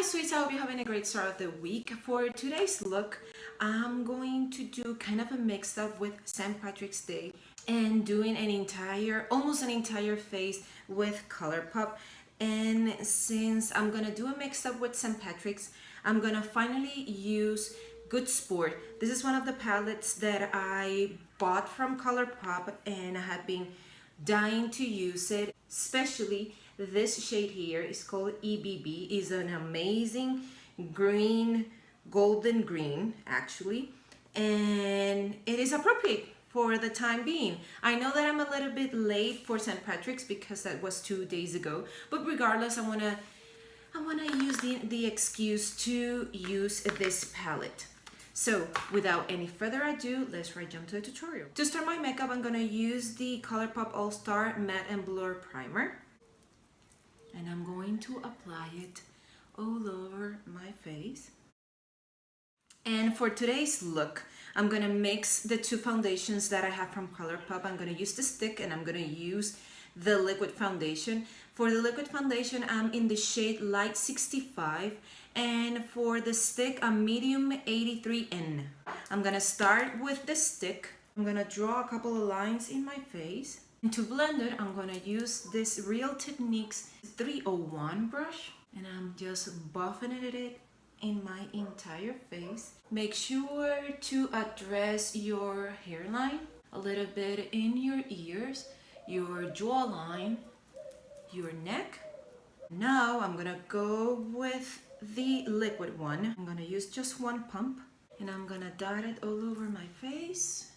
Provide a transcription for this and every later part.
Hi sweets, I hope you're having a great start of the week. For today's look, I'm going to do kind of a mix up with St. Patrick's Day and doing almost an entire face with ColourPop. And since I'm gonna do a mix up with St. Patrick's, I'm gonna finally use Good Sport. This is one of the palettes that I bought from ColourPop and I have been dying to use it, especially this shade here is called EBB. Is an amazing green, golden green actually, and it is appropriate for the time being. I know that I'm a little bit late for St. Patrick's because that was 2 days ago, but regardless, I wanna use the excuse to use this palette. So without any further ado, let's jump to the tutorial. To start my makeup, I'm gonna use the ColourPop All Star Matte and Blur Primer. And I'm going to apply it all over my face. And for today's look, I'm gonna mix the two foundations that I have from ColourPop. I'm gonna use the stick and I'm gonna use the liquid foundation. For the liquid foundation, I'm in the shade Light 65. And for the stick, I'm medium 83N. I'm gonna start with the stick. I'm gonna draw a couple of lines in my face. And to blend it, I'm gonna use this Real Techniques 301 brush. And I'm just buffing it in my entire face. Make sure to address your hairline, a little bit in your ears, your jawline, your neck. Now I'm gonna go with the liquid one. I'm gonna use just one pump and I'm gonna dot it all over my face.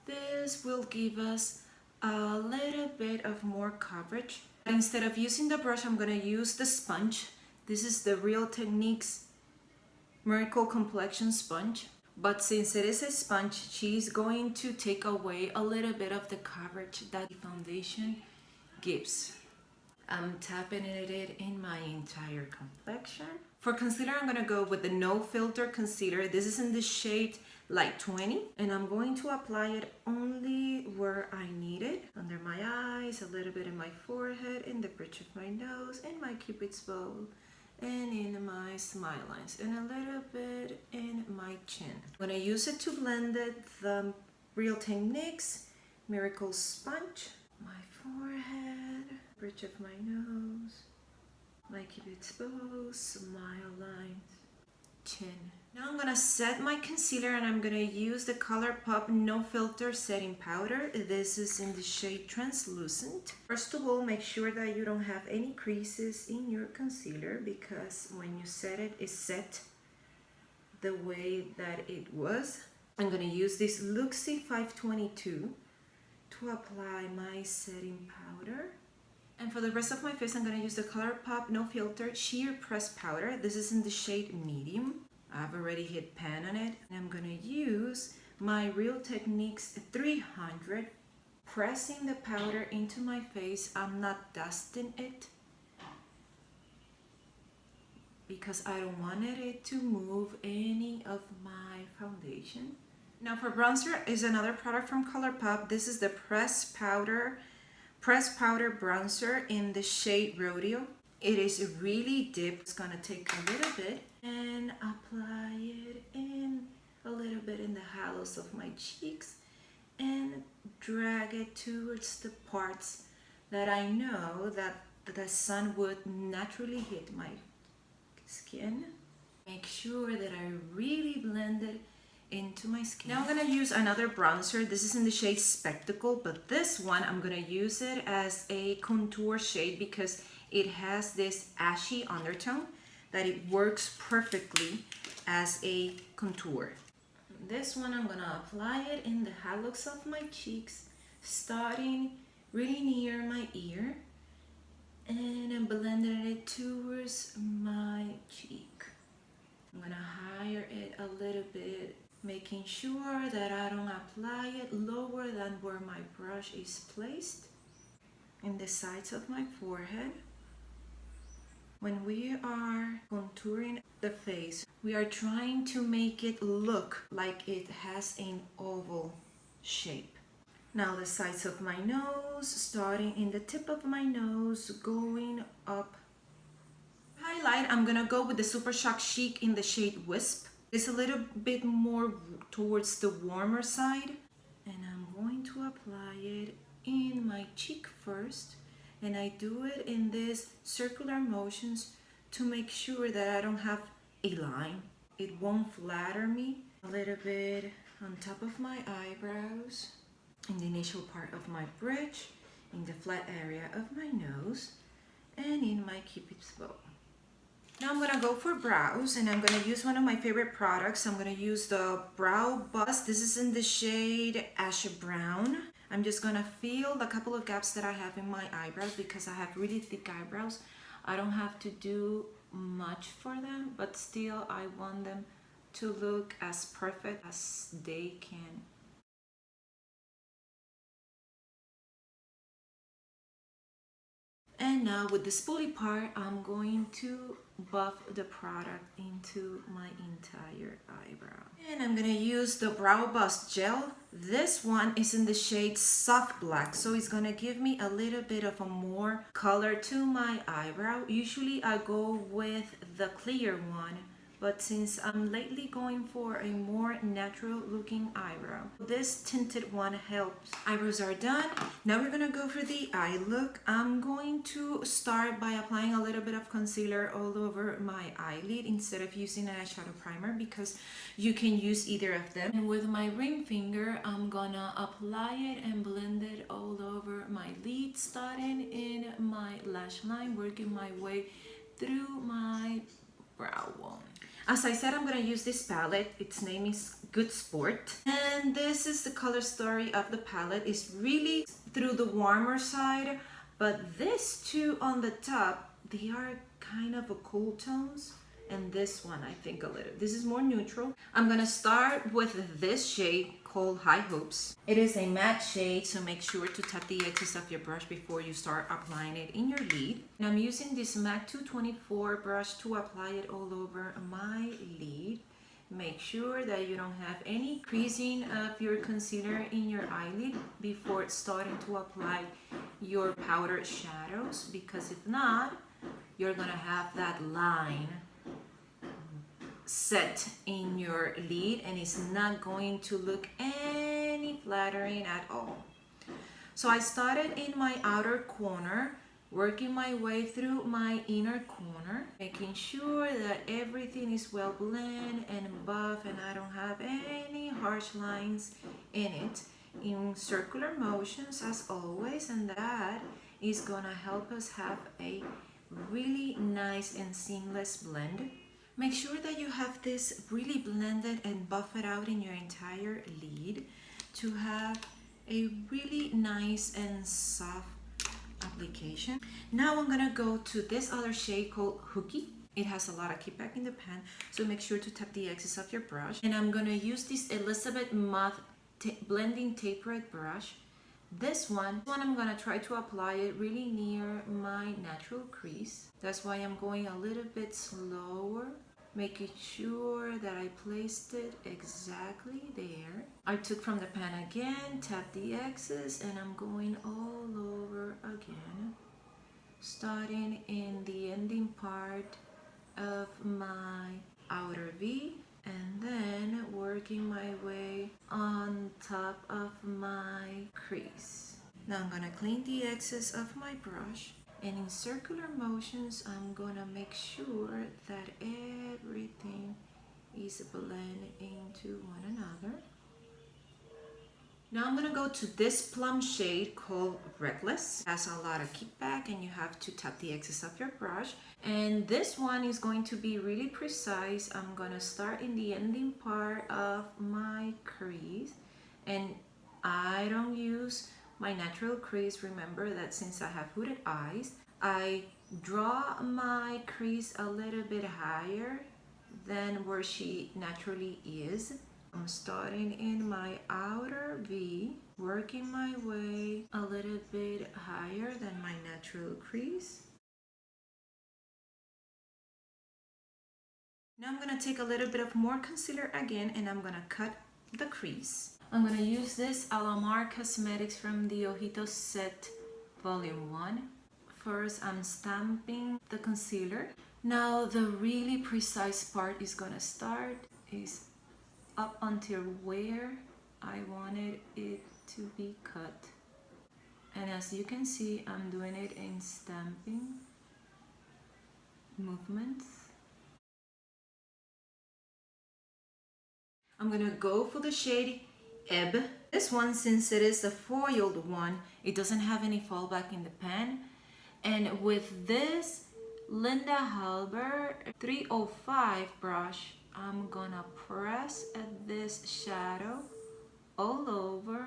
This will give us a little bit of more coverage. Instead of using the brush, I'm gonna use the sponge. This is the Real Techniques Miracle Complexion Sponge. But since it is a sponge, she's going to take away a little bit of the coverage that the foundation gives. I'm tapping it in my entire complexion. For concealer, I'm gonna go with the No Filter Concealer. This is in the shade Light 20. And I'm going to apply it only where I need it. Under my eyes, a little bit in my forehead, in the bridge of my nose, in my cupid's bow, and in my smile lines, and a little bit in my chin. I'm gonna use it to blend it, the Real Techniques Miracle Sponge, my forehead, bridge of my nose, my cupid's bow, smile lines, chin. Now I'm gonna set my concealer and I'm gonna use the ColourPop No Filter Setting Powder. This is in the shade Translucent. First of all, make sure that you don't have any creases in your concealer because when you set it, it's set the way that it was. I'm gonna use this Luxie 522 to apply my setting powder. And for the rest of my face, I'm gonna use the ColourPop No Filter Sheer Press Powder. This is in the shade Medium. I've already hit pan on it. And I'm gonna use my Real Techniques 300, pressing the powder into my face. I'm not dusting it because I don't want it to move any of my foundation. Now for bronzer is another product from ColourPop. This is the Press Powder Bronzer in the shade Rodeo. It is really deep. It's gonna take a little bit and apply it in a little bit in the hollows of my cheeks and drag it towards the parts that I know that the sun would naturally hit my skin. Make sure that I really blend it into my skin. Now I'm gonna use another bronzer. This is in the shade Spectacle, but this one I'm gonna use it as a contour shade because it has this ashy undertone that it works perfectly as a contour. This one I'm gonna apply it in the hollows of my cheeks, starting really near my ear, and I'm blending it towards my cheek. I'm gonna higher it a little bit, making sure that I don't apply it lower than where my brush is placed, in the sides of my forehead. When we are contouring the face, we are trying to make it look like it has an oval shape. Now the sides of my nose, starting in the tip of my nose, going up light, I'm gonna go with the Super Shock Chic in the shade Wisp. It's a little bit more towards the warmer side. And I'm going to apply it in my cheek first. And I do it in these circular motions to make sure that I don't have a line. It won't flatter me. A little bit on top of my eyebrows, in the initial part of my bridge, in the flat area of my nose, and in my cupid's bow. Now I'm gonna go for brows, and I'm gonna use one of my favorite products. I'm gonna use the Brow Bust. This is in the shade Ash Brown. I'm just gonna fill the couple of gaps that I have in my eyebrows because I have really thick eyebrows. I don't have to do much for them, but still I want them to look as perfect as they can. And now with the spoolie part, I'm going to buff the product into my entire eyebrow. And I'm gonna use the Brow Bust Gel. This one is in the shade Soft Black, so it's gonna give me a little bit of a more color to my eyebrow. Usually I go with the clear one, but since I'm lately going for a more natural looking eyebrow, this tinted one helps. Eyebrows are done. Now we're gonna go for the eye look. I'm going to start by applying a little bit of concealer all over my eyelid instead of using an eyeshadow primer, because you can use either of them. And with my ring finger, I'm gonna apply it and blend it all over my lid, starting in my lash line, working my way through my brow bone. As I said, I'm going to use this palette. Its name is Good Sport. And this is the color story of the palette. It's really through the warmer side, but these two on the top, they are kind of a cool tones. And this one, I think a little. This is more neutral. I'm going to start with this shade called High Hopes. It is a matte shade, so make sure to tap the excess of your brush before you start applying it in your lid. And I'm using this MAC 224 brush to apply it all over my lid. Make sure that you don't have any creasing of your concealer in your eyelid before starting to apply your powdered shadows, because if not, you're gonna have that line set in your lid and it's not going to look any flattering at all. So I started in my outer corner, working my way through my inner corner, making sure that everything is well blended and buff and I don't have any harsh lines in it, in circular motions as always, and that is gonna help us have a really nice and seamless blend. Make sure that you have this really blended and buffed out in your entire lid to have a really nice and soft application. Now I'm gonna go to this other shade called Hookey. It has a lot of kickback in the pan, so make sure to tap the excess of your brush. And I'm gonna use this Elizabeth Moth blending tapered brush. This one I'm gonna try to apply it really near my natural crease. That's why I'm going a little bit slower, making sure that I placed it exactly there. I took from the pan again, tapped the excess, and I'm going all over again, starting in the ending part of my outer V, and then working my way on top of my crease. Now I'm gonna clean the excess of my brush, and in circular motions I'm gonna make sure that everything is blended into one another. Now I'm gonna go to this plum shade called Reckless. It has a lot of kickback and you have to tap the excess of your brush. And this one is going to be really precise. I'm gonna start in the ending part of my crease, and I don't use my natural crease. Remember that since I have hooded eyes, I draw my crease a little bit higher than where she naturally is. I'm starting in my outer V, working my way a little bit higher than my natural crease. Now I'm going to take a little bit of more concealer again, and I'm going to cut the crease. I'm going to use this Azeredo Cosmetics from the Ojito Set Volume 1. First, I'm stamping the concealer, Now the really precise part is gonna start is up until where I wanted it to be cut. And as you can see, I'm doing it in stamping movements. I'm gonna go for the shade Ebb. This one, since it is a foiled one, it doesn't have any fallback in the pan. And with this Linda Halber 305 brush, I'm gonna press at this shadow all over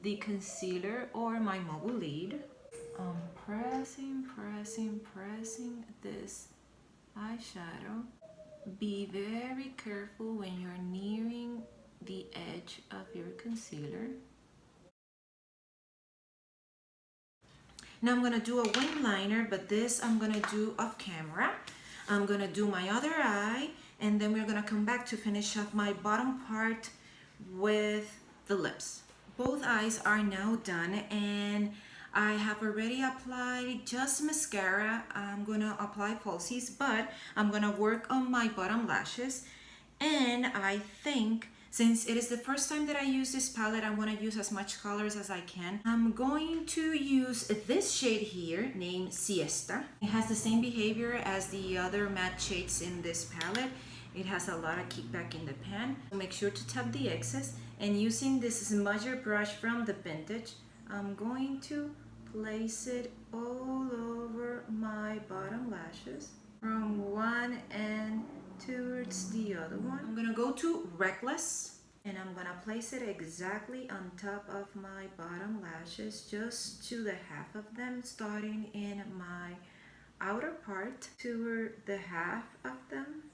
the concealer or my mobile lid. I'm pressing this eyeshadow. Be very careful when you're nearing the edge of your concealer. Now I'm gonna do a wing liner, but this I'm gonna do off camera. I'm gonna do my other eye, and then we're gonna come back to finish up my bottom part with the lips. Both eyes are now done, and I have already applied just mascara. I'm gonna apply falsies, but I'm gonna work on my bottom lashes. And I think since it is the first time that I use this palette, I want to use as much colors as I can. I'm going to use this shade here named Sista. It has the same behavior as the other matte shades in this palette. It has a lot of kickback in the pan. Make sure to tap the excess, and using this smudger brush from the Vintage, I'm going to place it all over my bottom lashes from one end towards the other one. I'm gonna go to Reckless, and I'm gonna place it exactly on top of my bottom lashes, just to the half of them, starting in my outer part toward the half of them.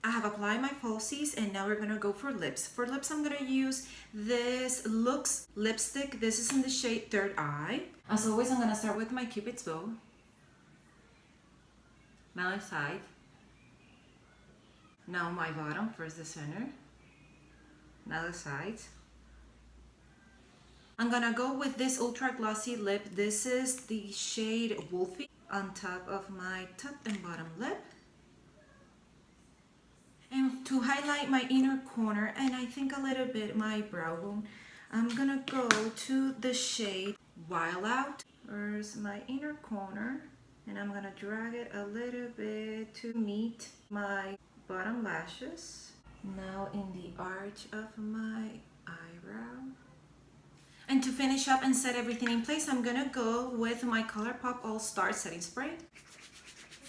I have applied my falsies, and now we're gonna go for lips. For lips, I'm gonna use this Lux lipstick. This is in the shade Third Eye. As always, I'm gonna start with my Cupid's bow. Now the side. Now my bottom, first the center. Now the sides. I'm gonna go with this ultra glossy lip. This is the shade Wolfie on top of my top and bottom lip. And to highlight my inner corner, and I think a little bit my brow bone, I'm gonna go to the shade Wild Out. Where's my inner corner? And I'm gonna drag it a little bit to meet my bottom lashes. Now in the arch of my eyebrow. And to finish up and set everything in place, I'm gonna go with my ColourPop All Star Setting Spray.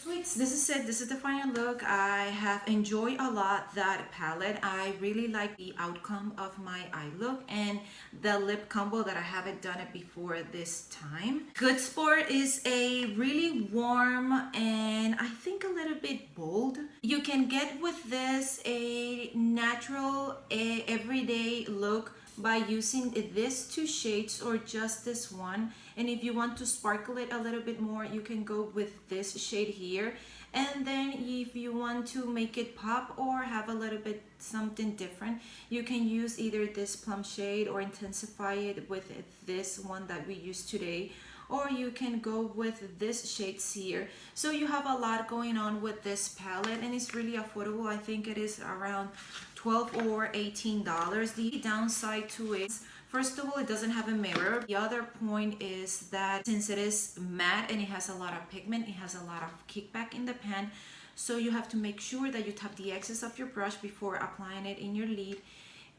Sweets, this is it. This is the final look. I have enjoyed a lot that palette. I really like the outcome of my eye look and the lip combo that I haven't done it before this time. Good Sport is a really warm and I think a little bit bold. You can get with this a natural, everyday look by using these two shades or just this one. And if you want to sparkle it a little bit more, you can go with this shade here. And then if you want to make it pop or have a little bit something different, you can use either this plum shade or intensify it with this one that we used today, or you can go with this shades here. So you have a lot going on with this palette, and it's really affordable. I think it is around $12 or $18. The downside to it is, first of all, it doesn't have a mirror. The other point is that since it is matte and it has a lot of pigment, it has a lot of kickback in the pan. So you have to make sure that you tap the excess of your brush before applying it in your lid.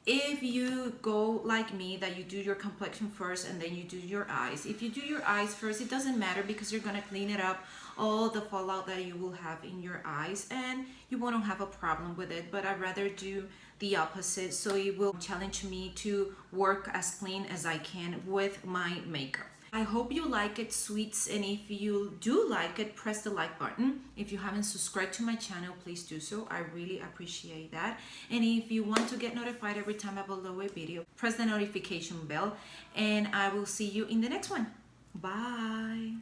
If you go like me, that you do your complexion first and then you do your eyes. If you do your eyes first, it doesn't matter because you're gonna clean it up, all the fallout that you will have in your eyes, and you won't have a problem with it. But I'd rather do the opposite, so it will challenge me to work as clean as I can with my makeup. I hope you like it, sweets, and if you do like it, press the like button. If you haven't subscribed to my channel, please do so. I really appreciate that. And if you want to get notified every time I upload a video, press the notification bell, and I will see you in the next one. Bye.